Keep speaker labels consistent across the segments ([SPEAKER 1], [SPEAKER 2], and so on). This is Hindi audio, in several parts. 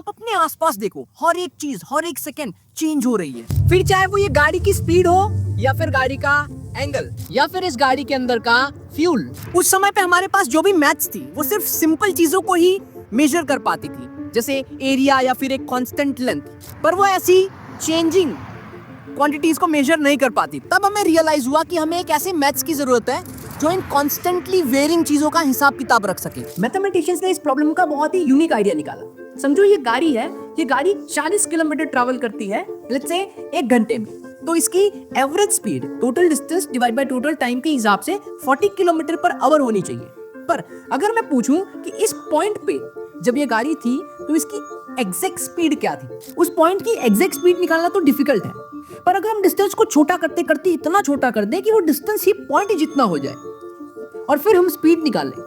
[SPEAKER 1] आप अपने आसपास देखो, हर एक चीज हर एक सेकंड चेंज हो रही है। फिर चाहे वो ये गाड़ी की स्पीड हो या फिर गाड़ी का एंगल या फिर इस गाड़ी के अंदर का फ्यूल। उस समय पे हमारे पास जो भी मैथ्स थी वो सिर्फ सिंपल चीजों को ही मेजर कर पाती थी, जैसे एरिया या फिर एक कांस्टेंट लेंथ, पर वो ऐसी चेंजिंग क्वांटिटीज को मेजर नहीं कर पाती। तब हमें रियलाइज हुआ कि हमें एक ऐसे मैथ्स की जरूरत है जो इन कॉन्स्टेंटली वेरिंग चीजों का हिसाब किताब रख सके।
[SPEAKER 2] मैथमेटिशियंस ने इस प्रॉब्लम का बहुत ही यूनिक आइडिया निकाला। समझो ये गाड़ी है, ये गाड़ी 40 किलोमीटर ट्रैवल करती है लेट्स से 1 घंटे में, तो इसकी average speed total distance divide by total time के हिसाब से 40 किलोमीटर पर आवर होनी चाहिए। पर अगर मैं पूछूं कि इस पॉइंट पे जब ये गाड़ी थी तो इसकी एग्जैक्ट स्पीड क्या थी, उस पॉइंट की एग्जैक्ट स्पीड निकालना तो डिफिकल्ट है। पर अगर हम डिस्टेंस को छोटा करते करते इतना छोटा कर दें कि वो डिस्टेंस ही पॉइंट जितना हो जाए और फिर हम स्पीड निकालें,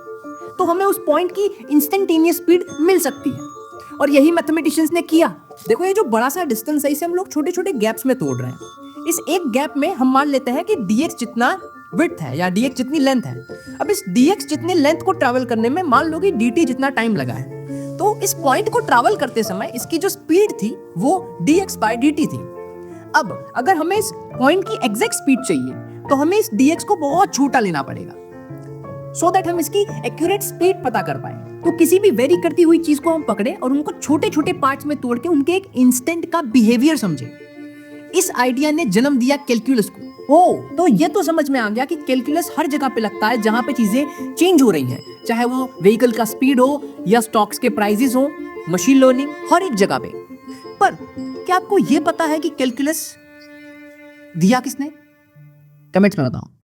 [SPEAKER 2] तो हमें उस पॉइंट की इंस्टेंटेनियस स्पीड मिल सकती है। और यही मैथमेटिशियंस ने किया। देखो ये जो बड़ा सा डिस्टेंस है इसे हम लोग छोटे छोटे गैप्स में तोड़ रहे हैं। इस एक गैप में हम मान लेते हैं कि dx जितना विड्थ है या dx जितनी लेंथ है। अब इस dx जितने लेंथ को ट्रैवल करने में मान लो कि dt जितना टाइम लगा है, तो इस पॉइंट को ट्रैवल करते समय इसकी जो स्पीड थी वो dx/dt थी। अब अगर हमें इस पॉइंट की एग्जैक्ट स्पीड चाहिए तो हमें इस dx को बहुत छोटा लेना पड़ेगा सो दैट हम इसकी एक्यूरेट स्पीड पता कर पाए। तो किसी भी वेरी करती हुई चीज को हम पकड़े और उनको छोटे छोटे पार्ट्स में तोड़ के उनके एक इंस्टेंट का बिहेवियर समझे। इस आइडिया ने जन्म दिया कैलकुलस को। तो ये तो समझ में आ गया कि कैलकुलस हर जगह पे लगता है जहां पे चीजें चेंज हो रही हैं, चाहे वो व्हीकल का स्पीड हो या स्टॉक्स के प्राइसेस हो, मशीन लर्निंग, हर एक जगह पे। पर क्या आपको ये पता है कि कैलकुलस दिया किसने? कमेंट्स में बताओ।